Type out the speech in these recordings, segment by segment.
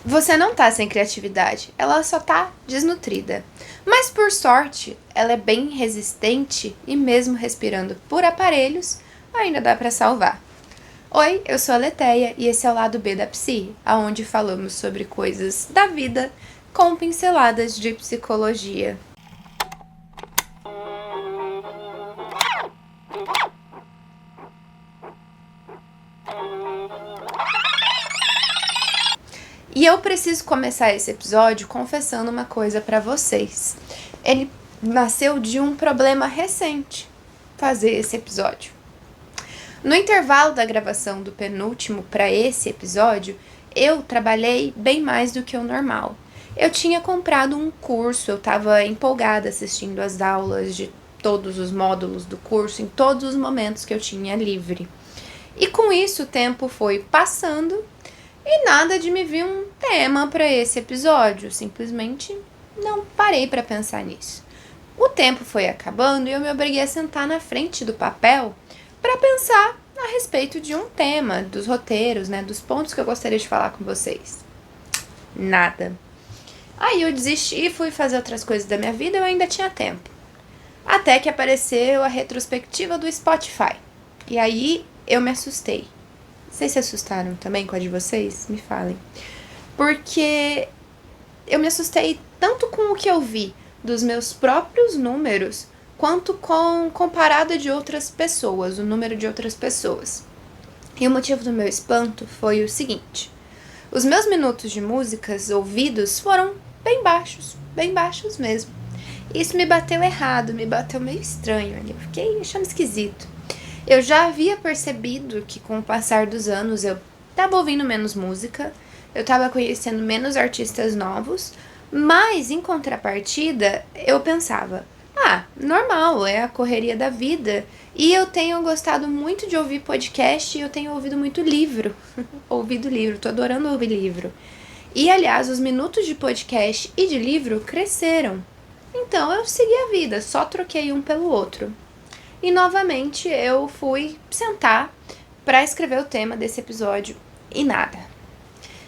Você não tá sem criatividade, ela só tá desnutrida. Mas por sorte, ela é bem resistente e mesmo respirando por aparelhos, ainda dá pra salvar. Oi, eu sou a Leteia e esse é o Lado B da Psi, onde falamos sobre coisas da vida com pinceladas de psicologia. E eu preciso começar esse episódio confessando uma coisa pra vocês. Ele nasceu de um problema recente, fazer esse episódio. No intervalo da gravação do penúltimo para esse episódio, eu trabalhei bem mais do que o normal. Eu tinha comprado um curso, eu estava empolgada assistindo as aulas de todos os módulos do curso em todos os momentos que eu tinha livre. E com isso o tempo foi passando e nada de me vir um tema para esse episódio, simplesmente não parei para pensar nisso. O tempo foi acabando e eu me obriguei a sentar na frente do papel para pensar a respeito de um tema, dos roteiros, dos pontos que eu gostaria de falar com vocês. Nada. Aí eu desisti e fui fazer outras coisas da minha vida e eu ainda tinha tempo. Até que apareceu a retrospectiva do Spotify. E aí eu me assustei. Vocês se assustaram também com a de vocês? Me falem. Porque eu me assustei tanto com o que eu vi dos meus próprios números, quanto com comparado de outras pessoas, o número de outras pessoas. E o motivo do meu espanto foi o seguinte: os meus minutos de músicas ouvidos foram bem baixos mesmo. Isso me bateu errado, me bateu meio estranho ali, eu fiquei achando esquisito. Eu já havia percebido que com o passar dos anos eu estava ouvindo menos música, eu estava conhecendo menos artistas novos, mas em contrapartida eu pensava, normal, é a correria da vida, e eu tenho gostado muito de ouvir podcast e eu tenho ouvido muito livro, tô adorando ouvir livro. E aliás, os minutos de podcast e de livro cresceram, então eu segui a vida, só troquei um pelo outro. E novamente eu fui sentar para escrever o tema desse episódio e nada.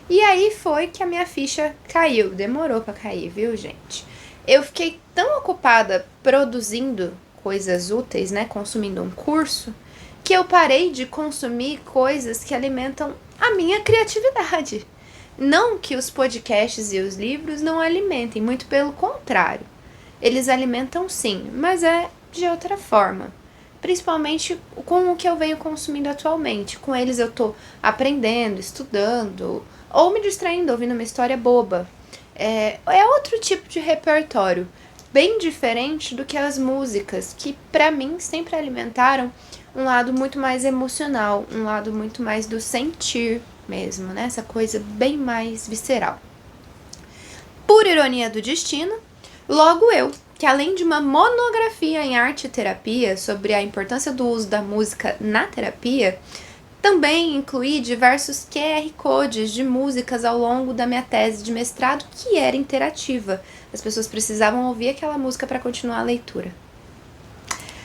E aí foi que a minha ficha caiu. Demorou para cair, viu, gente? Eu fiquei tão ocupada produzindo coisas úteis, consumindo um curso, que eu parei de consumir coisas que alimentam a minha criatividade. Não que os podcasts e os livros não alimentem, muito pelo contrário. Eles alimentam sim, mas é de outra forma. Principalmente com o que eu venho consumindo atualmente. Com eles eu tô aprendendo, estudando, ou me distraindo, ouvindo uma história boba. É outro tipo de repertório, bem diferente do que as músicas, que pra mim sempre alimentaram um lado muito mais emocional, um lado muito mais do sentir mesmo, essa coisa bem mais visceral. Por ironia do destino, logo eu, que além de uma monografia em arte e terapia sobre a importância do uso da música na terapia, também incluí diversos QR Codes de músicas ao longo da minha tese de mestrado, que era interativa. As pessoas precisavam ouvir aquela música para continuar a leitura.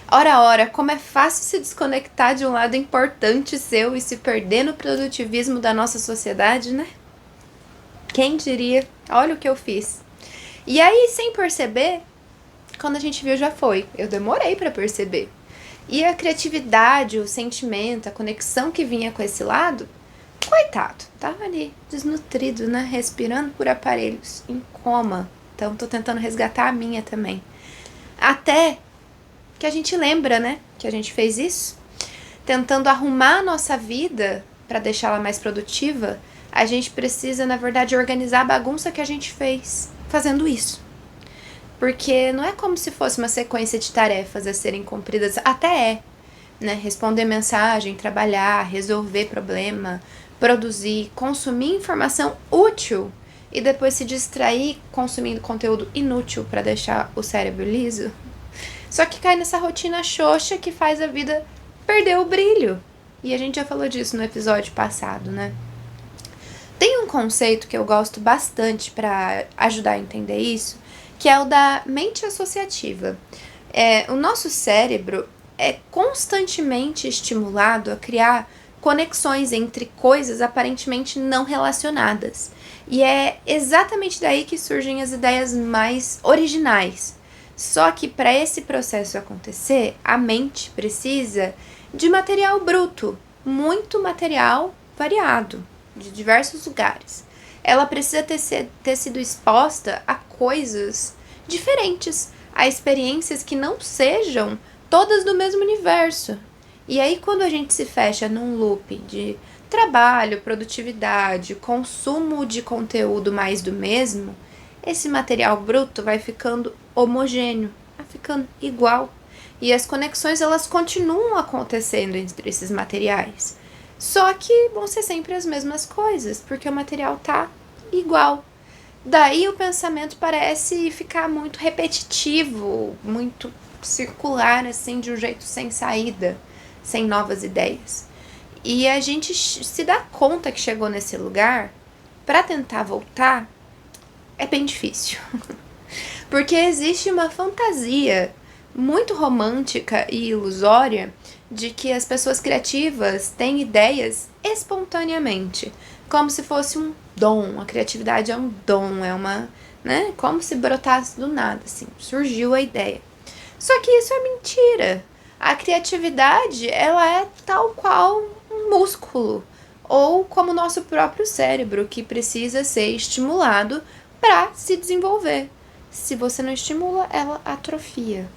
Ora, como é fácil se desconectar de um lado importante seu e se perder no produtivismo da nossa sociedade, né? Quem diria? Olha o que eu fiz. E aí, sem perceber, quando a gente viu já foi. Eu demorei para perceber. E a criatividade, o sentimento, a conexão que vinha com esse lado, coitado, tava ali, desnutrido, respirando por aparelhos, em coma. Então tô tentando resgatar a minha também. Até que a gente lembra, que a gente fez isso. Tentando arrumar a nossa vida para deixá-la mais produtiva, a gente precisa, na verdade, organizar a bagunça que a gente fez fazendo isso. Porque não é como se fosse uma sequência de tarefas a serem cumpridas, até responder mensagem, trabalhar, resolver problema, produzir, consumir informação útil e depois se distrair consumindo conteúdo inútil para deixar o cérebro liso. Só que cai nessa rotina xoxa que faz a vida perder o brilho. E a gente já falou disso no episódio passado, Tem um conceito que eu gosto bastante para ajudar a entender isso, que é o da mente associativa. O nosso cérebro é constantemente estimulado a criar conexões entre coisas aparentemente não relacionadas. E é exatamente daí que surgem as ideias mais originais. Só que para esse processo acontecer, a mente precisa de material bruto, muito material variado, de diversos lugares. Ela precisa ter sido exposta a coisas diferentes, a experiências que não sejam todas do mesmo universo. E aí, quando a gente se fecha num loop de trabalho, produtividade, consumo de conteúdo mais do mesmo, esse material bruto vai ficando homogêneo, vai ficando igual. E as conexões, elas continuam acontecendo entre esses materiais. Só que vão ser sempre as mesmas coisas, porque o material tá igual. Daí o pensamento parece ficar muito repetitivo, muito circular, assim, de um jeito sem saída, sem novas ideias. E a gente se dá conta que chegou nesse lugar, para tentar voltar, é bem difícil. Porque existe uma fantasia muito romântica e ilusória de que as pessoas criativas têm ideias espontaneamente, como se fosse um dom. A criatividade é um dom, é uma, né, como se brotasse do nada, assim, surgiu a ideia. Só que isso é mentira. A criatividade, ela é tal qual um músculo, ou como o nosso próprio cérebro, que precisa ser estimulado para se desenvolver. Se você não estimula, ela atrofia.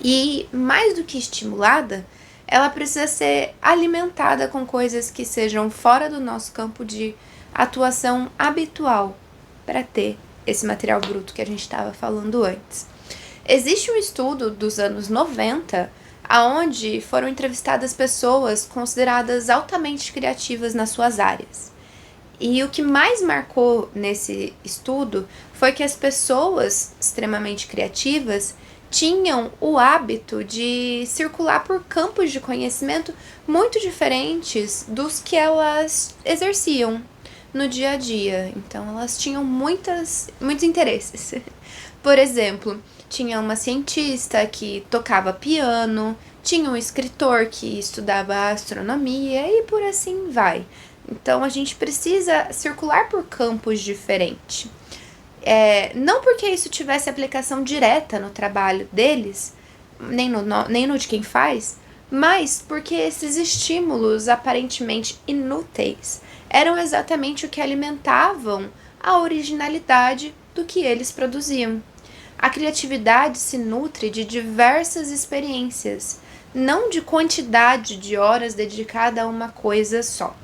E mais do que estimulada, ela precisa ser alimentada com coisas que sejam fora do nosso campo de atuação habitual para ter esse material bruto que a gente estava falando antes. Existe um estudo dos anos 90 onde foram entrevistadas pessoas consideradas altamente criativas nas suas áreas. E o que mais marcou nesse estudo foi que as pessoas extremamente criativas tinham o hábito de circular por campos de conhecimento muito diferentes dos que elas exerciam no dia a dia. Então, elas tinham muitos interesses. Por exemplo, tinha uma cientista que tocava piano, tinha um escritor que estudava astronomia e por assim vai. Então, a gente precisa circular por campos diferentes. Não porque isso tivesse aplicação direta no trabalho deles, nem no de quem faz, mas porque esses estímulos aparentemente inúteis eram exatamente o que alimentavam a originalidade do que eles produziam. A criatividade se nutre de diversas experiências, não de quantidade de horas dedicada a uma coisa só.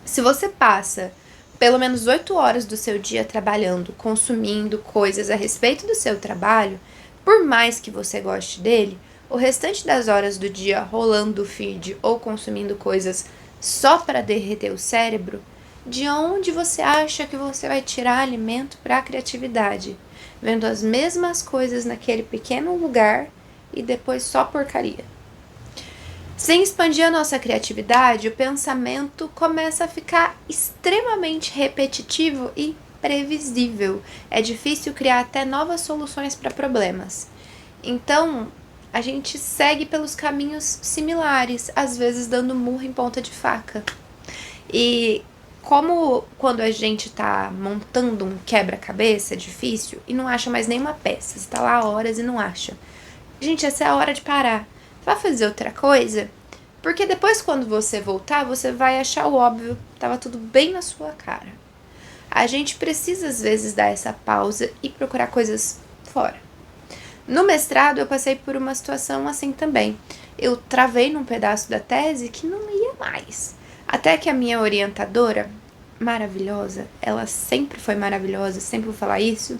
Se você passa pelo menos 8 horas do seu dia trabalhando, consumindo coisas a respeito do seu trabalho, por mais que você goste dele, o restante das horas do dia rolando o feed ou consumindo coisas só para derreter o cérebro, de onde você acha que você vai tirar alimento para a criatividade? Vendo as mesmas coisas naquele pequeno lugar e depois só porcaria. Sem expandir a nossa criatividade, o pensamento começa a ficar extremamente repetitivo e previsível. É difícil criar até novas soluções para problemas. Então, a gente segue pelos caminhos similares, às vezes dando murro em ponta de faca. E como quando a gente tá montando um quebra-cabeça difícil e não acha mais nenhuma peça, você tá lá horas e não acha. Gente, essa é a hora de parar. Vai fazer outra coisa? Porque depois, quando você voltar, você vai achar o óbvio. Tava tudo bem na sua cara. A gente precisa, às vezes, dar essa pausa e procurar coisas fora. No mestrado, eu passei por uma situação assim também. Eu travei num pedaço da tese que não ia mais. Até que a minha orientadora, maravilhosa, ela sempre foi maravilhosa, sempre vou falar isso,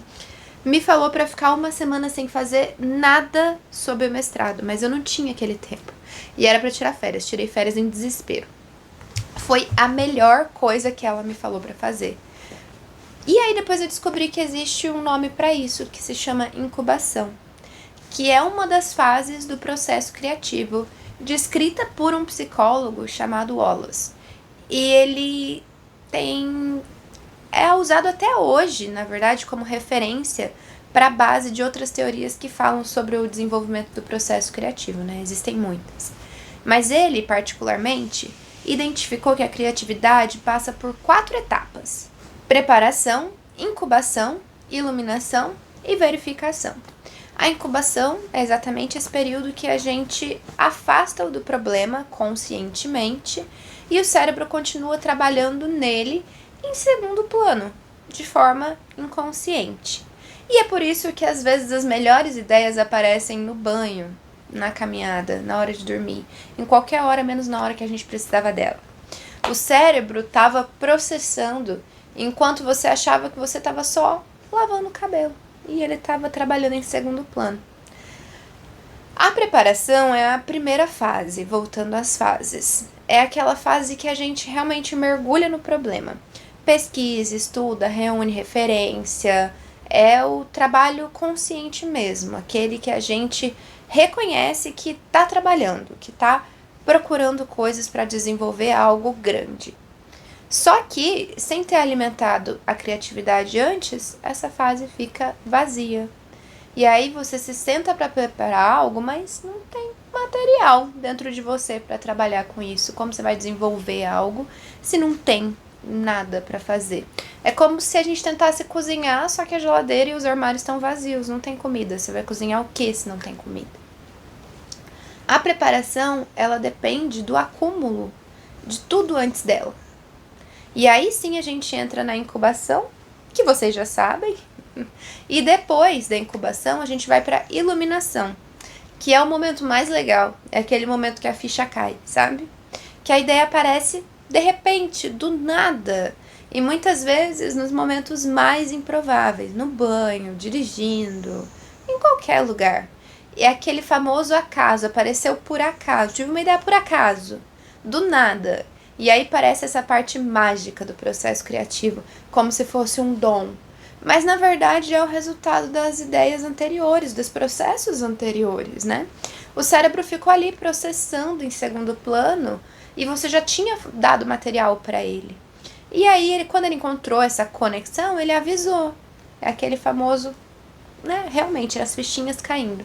me falou para ficar uma semana sem fazer nada sobre o mestrado, mas eu não tinha aquele tempo. E era para tirar férias, tirei férias em desespero. Foi a melhor coisa que ela me falou para fazer. E aí depois eu descobri que existe um nome para isso, que se chama incubação, que é uma das fases do processo criativo, descrita por um psicólogo chamado Wallace. E ele é usado até hoje, na verdade, como referência para a base de outras teorias que falam sobre o desenvolvimento do processo criativo, né? Existem muitas. Mas ele, particularmente, identificou que a criatividade passa por 4 etapas. Preparação, incubação, iluminação e verificação. A incubação é exatamente esse período que a gente afasta do problema conscientemente e o cérebro continua trabalhando nele em segundo plano, de forma inconsciente. E é por isso que às vezes as melhores ideias aparecem no banho, na caminhada, na hora de dormir, em qualquer hora menos na hora que a gente precisava dela. O cérebro estava processando enquanto você achava que você estava só lavando o cabelo. E ele estava trabalhando em segundo plano. A preparação é a primeira fase, voltando às fases. É aquela fase que a gente realmente mergulha no problema. Pesquisa, estuda, reúne referência. É o trabalho consciente mesmo, aquele que a gente reconhece que está trabalhando, que está procurando coisas para desenvolver algo grande. Só que, sem ter alimentado a criatividade antes, essa fase fica vazia. E aí você se senta para preparar algo, mas não tem material dentro de você para trabalhar com isso. Como você vai desenvolver algo se não tem nada para fazer? É como se a gente tentasse cozinhar, só que a geladeira e os armários estão vazios, não tem comida. Você vai cozinhar o que se não tem comida? A preparação, ela depende do acúmulo de tudo antes dela. E aí sim a gente entra na incubação, que vocês já sabem. E depois da incubação a gente vai para iluminação, que é o momento mais legal. É aquele momento que a ficha cai, sabe? Que a ideia aparece de repente, do nada. E muitas vezes nos momentos mais improváveis, no banho, dirigindo, em qualquer lugar. E é aquele famoso acaso, apareceu por acaso, tive uma ideia por acaso, do nada. E aí parece essa parte mágica do processo criativo, como se fosse um dom. Mas na verdade é o resultado das ideias anteriores, dos processos anteriores, né? O cérebro ficou ali processando em segundo plano e você já tinha dado material para ele. E aí, quando ele encontrou essa conexão, ele avisou. É aquele famoso, né? Realmente, as fichinhas caindo.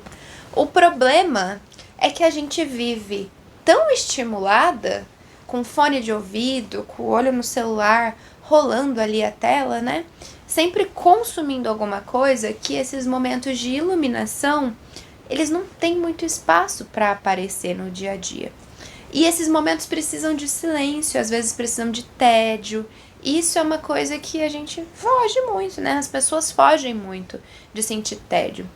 O problema é que a gente vive tão estimulada, com fone de ouvido, com o olho no celular, rolando ali a tela, né? Sempre consumindo alguma coisa, que esses momentos de iluminação, eles não têm muito espaço para aparecer no dia a dia. E esses momentos precisam de silêncio, às vezes precisam de tédio. Isso é uma coisa que a gente foge muito, né? As pessoas fogem muito de sentir tédio.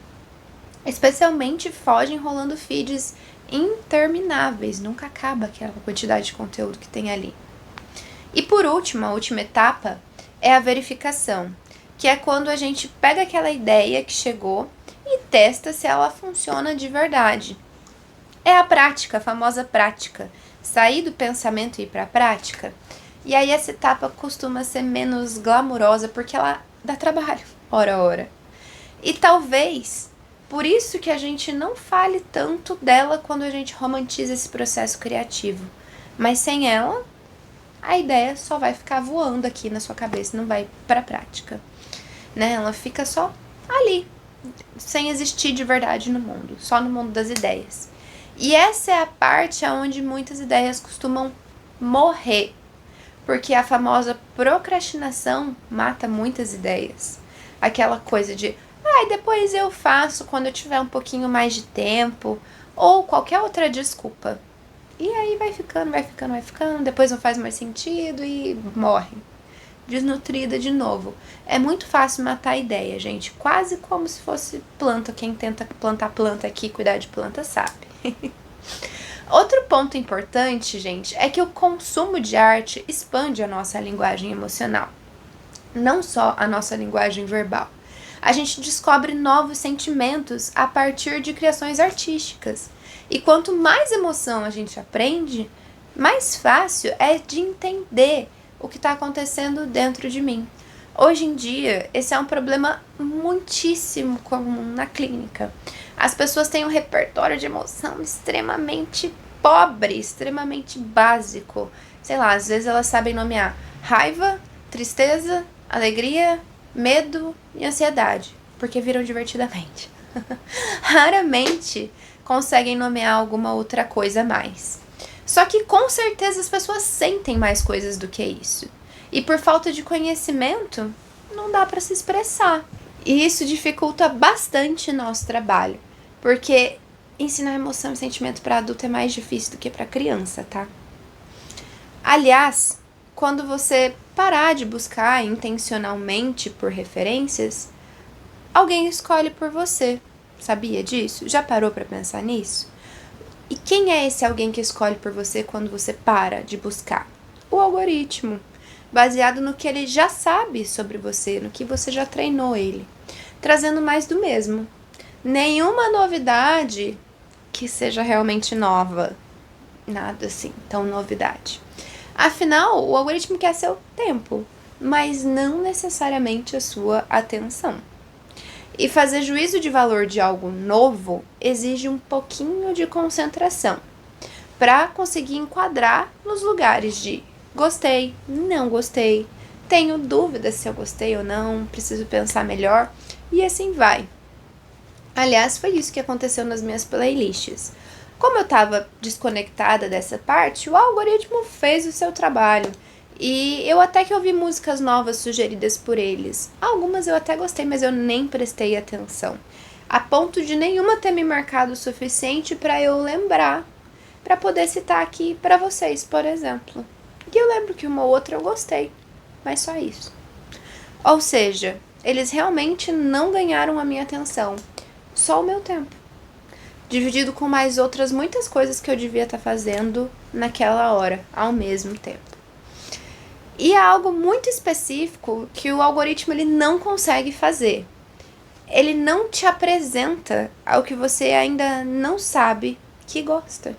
Especialmente fogem rolando feeds intermináveis, nunca acaba aquela quantidade de conteúdo que tem ali. E por último, a última etapa é a verificação, que é quando a gente pega aquela ideia que chegou e testa se ela funciona de verdade. É a prática, a famosa prática, sair do pensamento e ir para a prática. E aí essa etapa costuma ser menos glamurosa porque ela dá trabalho, hora a hora. E talvez por isso que a gente não fale tanto dela quando a gente romantiza esse processo criativo. Mas sem ela, a ideia só vai ficar voando aqui na sua cabeça, não vai para a prática. Né? Ela fica só ali, sem existir de verdade no mundo, só no mundo das ideias. E essa é a parte onde muitas ideias costumam morrer, porque a famosa procrastinação mata muitas ideias. Aquela coisa de depois eu faço quando eu tiver um pouquinho mais de tempo, ou qualquer outra desculpa. E aí vai ficando, depois não faz mais sentido e morre. Desnutrida de novo. É muito fácil matar a ideia, gente. Quase como se fosse planta. Quem tenta plantar planta aqui, cuidar de planta, sabe. Outro ponto importante, gente, é que o consumo de arte expande a nossa linguagem emocional. Não só a nossa linguagem verbal. A gente descobre novos sentimentos a partir de criações artísticas. E quanto mais emoção a gente aprende, mais fácil é de entender o que está acontecendo dentro de mim. Hoje em dia, esse é um problema muitíssimo comum na clínica. As pessoas têm um repertório de emoção extremamente pobre, extremamente básico. Sei lá, às vezes elas sabem nomear raiva, tristeza, alegria, medo e ansiedade, porque viram divertidamente. Raramente conseguem nomear alguma outra coisa a mais. Só que com certeza as pessoas sentem mais coisas do que isso. E por falta de conhecimento, não dá para se expressar. E isso dificulta bastante nosso trabalho, porque ensinar emoção e sentimento para adulto é mais difícil do que para criança, tá? Aliás, quando você parar de buscar intencionalmente por referências, alguém escolhe por você. Sabia disso? Já parou para pensar nisso? E quem é esse alguém que escolhe por você quando você para de buscar? O algoritmo, baseado no que ele já sabe sobre você, no que você já treinou ele, trazendo mais do mesmo. Nenhuma novidade que seja realmente nova. Nada assim, tão novidade. Afinal, o algoritmo quer seu tempo, mas não necessariamente a sua atenção. E fazer juízo de valor de algo novo exige um pouquinho de concentração para conseguir enquadrar nos lugares de gostei, não gostei, tenho dúvidas se eu gostei ou não, preciso pensar melhor e assim vai. Aliás, foi isso que aconteceu nas minhas playlists. Como eu estava desconectada dessa parte, o algoritmo fez o seu trabalho. E eu até que ouvi músicas novas sugeridas por eles. Algumas eu até gostei, mas eu nem prestei atenção. A ponto de nenhuma ter me marcado o suficiente para eu lembrar, para poder citar aqui para vocês, por exemplo. E eu lembro que uma ou outra eu gostei, mas só isso. Ou seja, eles realmente não ganharam a minha atenção, só o meu tempo. Dividido com mais outras muitas coisas que eu devia estar fazendo naquela hora, ao mesmo tempo. E é algo muito específico que o algoritmo ele não consegue fazer. Ele não te apresenta ao que você ainda não sabe que gosta.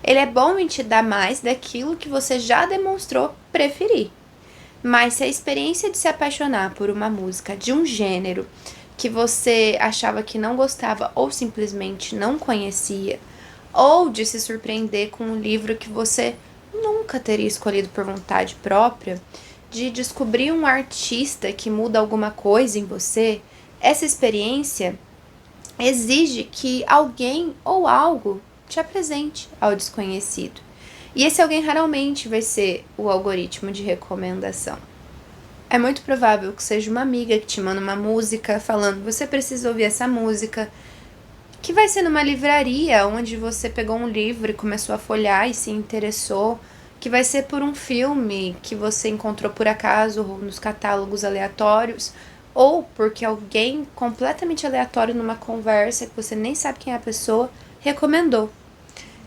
Ele é bom em te dar mais daquilo que você já demonstrou preferir. Mas se a experiência de se apaixonar por uma música de um gênero que você achava que não gostava ou simplesmente não conhecia, ou de se surpreender com um livro que você nunca teria escolhido por vontade própria, de descobrir um artista que muda alguma coisa em você, essa experiência exige que alguém ou algo te apresente ao desconhecido. E esse alguém raramente vai ser o algoritmo de recomendação. É muito provável que seja uma amiga que te manda uma música falando você precisa ouvir essa música, que vai ser numa livraria onde você pegou um livro e começou a folhear e se interessou, que vai ser por um filme que você encontrou por acaso nos catálogos aleatórios, ou porque alguém completamente aleatório numa conversa que você nem sabe quem é a pessoa recomendou.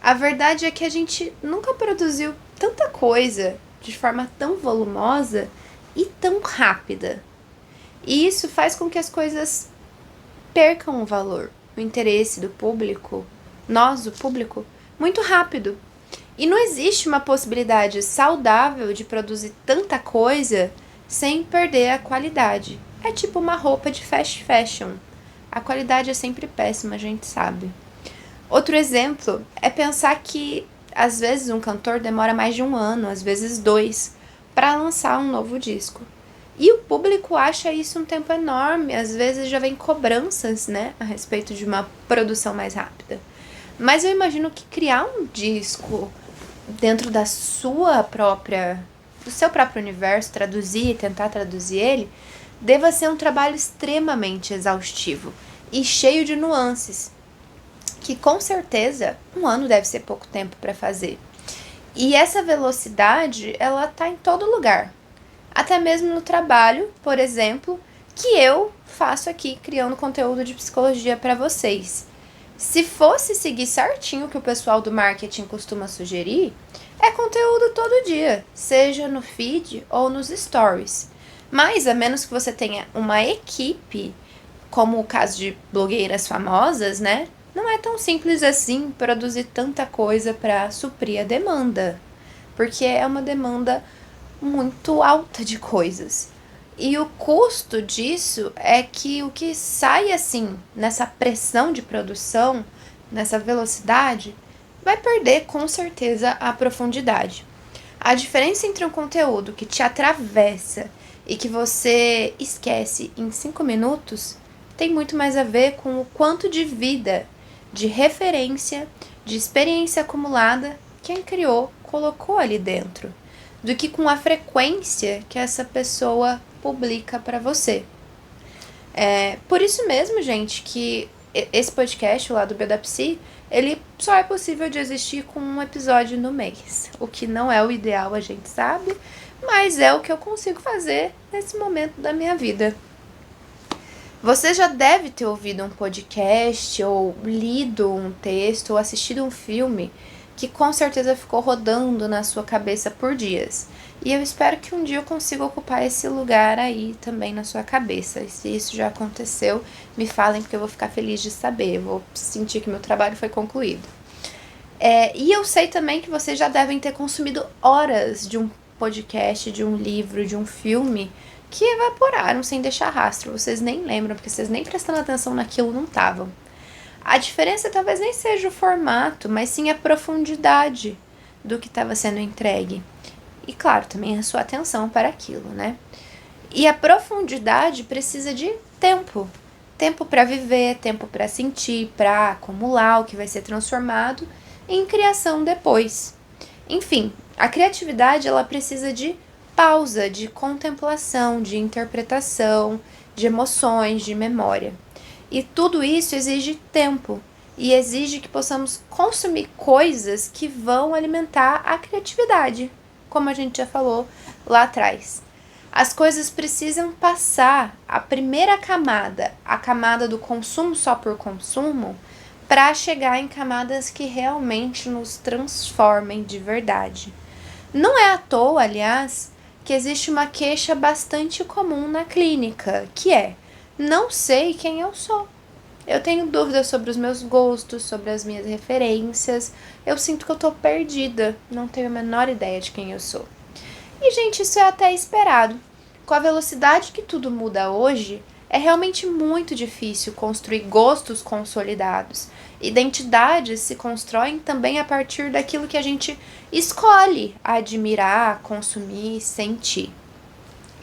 A verdade é que a gente nunca produziu tanta coisa de forma tão volumosa e tão rápida. E isso faz com que as coisas percam o valor, o interesse do público, nós, o público, muito rápido. E não existe uma possibilidade saudável de produzir tanta coisa sem perder a qualidade. É tipo uma roupa de fast fashion. A qualidade é sempre péssima, a gente sabe. Outro exemplo é pensar que, às vezes, um cantor demora mais de 1 ano, às vezes 2, para lançar um novo disco. E o público acha isso um tempo enorme, às vezes já vem cobranças, né, a respeito de uma produção mais rápida. Mas eu imagino que criar um disco dentro do seu próprio universo, traduzir e tentar traduzir ele, deva ser um trabalho extremamente exaustivo e cheio de nuances, que com certeza 1 ano deve ser pouco tempo para fazer. E essa velocidade, ela tá em todo lugar. Até mesmo no trabalho, por exemplo, que eu faço aqui criando conteúdo de psicologia para vocês. Se fosse seguir certinho o que o pessoal do marketing costuma sugerir, é conteúdo todo dia, seja no feed ou nos stories. Mas, a menos que você tenha uma equipe, como o caso de blogueiras famosas, né? Não é tão simples assim produzir tanta coisa para suprir a demanda, porque é uma demanda muito alta de coisas. E o custo disso é que o que sai assim, nessa pressão de produção, nessa velocidade, vai perder com certeza a profundidade. A diferença entre um conteúdo que te atravessa e que você esquece em 5 minutos tem muito mais a ver com o quanto de vida, de referência, de experiência acumulada quem criou colocou ali dentro. do que com a frequência que essa pessoa publica para você. Por isso mesmo, gente, que esse podcast lá do BWPsi, ele só é possível de existir com um episódio no mês. O que não é o ideal, a gente sabe, mas é o que eu consigo fazer nesse momento da minha vida. Você já deve ter ouvido um podcast, ou lido um texto, ou assistido um filme que com certeza ficou rodando na sua cabeça por dias. E eu espero que um dia eu consiga ocupar esse lugar aí também na sua cabeça. E se isso já aconteceu, me falem, porque eu vou ficar feliz de saber. Eu vou sentir que meu trabalho foi concluído. E eu sei também que vocês já devem ter consumido horas de um podcast, de um livro, de um filme que evaporaram sem deixar rastro. Vocês nem lembram, porque vocês nem prestando atenção naquilo não estavam. A diferença talvez nem seja o formato, mas sim a profundidade do que estava sendo entregue. E claro, também a sua atenção para aquilo, né? E a profundidade precisa de tempo. Tempo para viver, tempo para sentir, para acumular o que vai ser transformado em criação depois. Enfim, a criatividade ela precisa de pausa, de contemplação, de interpretação, de emoções, de memória. E tudo isso exige tempo e exige que possamos consumir coisas que vão alimentar a criatividade, como a gente já falou lá atrás. As coisas precisam passar a primeira camada, a camada do consumo só por consumo, para chegar em camadas que realmente nos transformem de verdade. Não é à toa, aliás, que existe uma queixa bastante comum na clínica, que é: não sei quem eu sou. Eu tenho dúvidas sobre os meus gostos, sobre as minhas referências. Eu sinto que eu tô perdida, não tenho a menor ideia de quem eu sou. E, gente, isso é até esperado. Com a velocidade que tudo muda hoje, é realmente muito difícil construir gostos consolidados. Identidades se constroem também a partir daquilo que a gente escolhe admirar, consumir, sentir.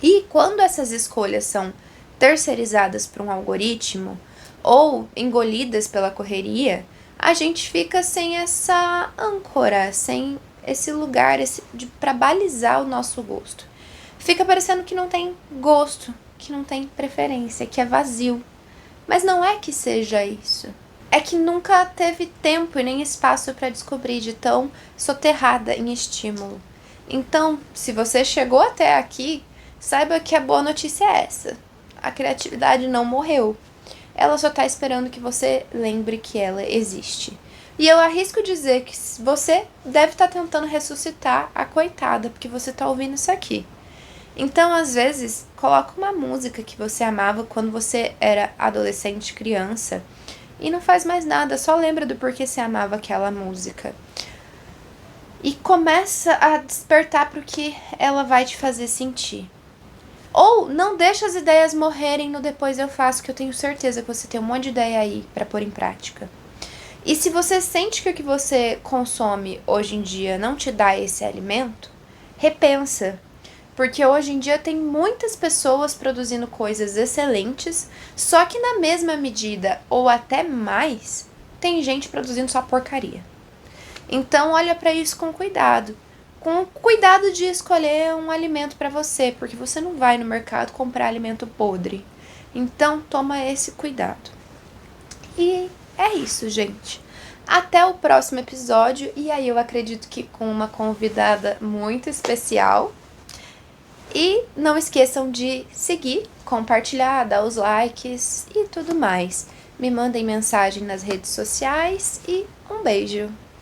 E quando essas escolhas são terceirizadas para um algoritmo ou engolidas pela correria, a gente fica sem essa âncora, sem esse lugar para balizar o nosso gosto. Fica parecendo que não tem gosto, que não tem preferência, que é vazio. Mas não é que seja isso. É que nunca teve tempo e nem espaço para descobrir, de tão soterrada em estímulo. Então, se você chegou até aqui, saiba que a boa notícia é essa: a criatividade não morreu. Ela só está esperando que você lembre que ela existe. E eu arrisco dizer que você deve estar tentando ressuscitar a coitada, porque você está ouvindo isso aqui. Então, às vezes, coloca uma música que você amava quando você era adolescente, criança, e não faz mais nada, só lembra do porquê você amava aquela música. E começa a despertar para o que ela vai te fazer sentir. Ou não deixa as ideias morrerem no depois eu faço, que eu tenho certeza que você tem um monte de ideia aí para pôr em prática. E se você sente que o que você consome hoje em dia não te dá esse alimento, repensa. Porque hoje em dia tem muitas pessoas produzindo coisas excelentes, só que na mesma medida, ou até mais, tem gente produzindo só porcaria. Então olha para isso com cuidado. Com cuidado de escolher um alimento para você, porque você não vai no mercado comprar alimento podre. Então toma esse cuidado. E é isso, gente. Até o próximo episódio, e aí eu acredito que com uma convidada muito especial. E não esqueçam de seguir, compartilhar, dar os likes e tudo mais. Me mandem mensagem nas redes sociais e um beijo!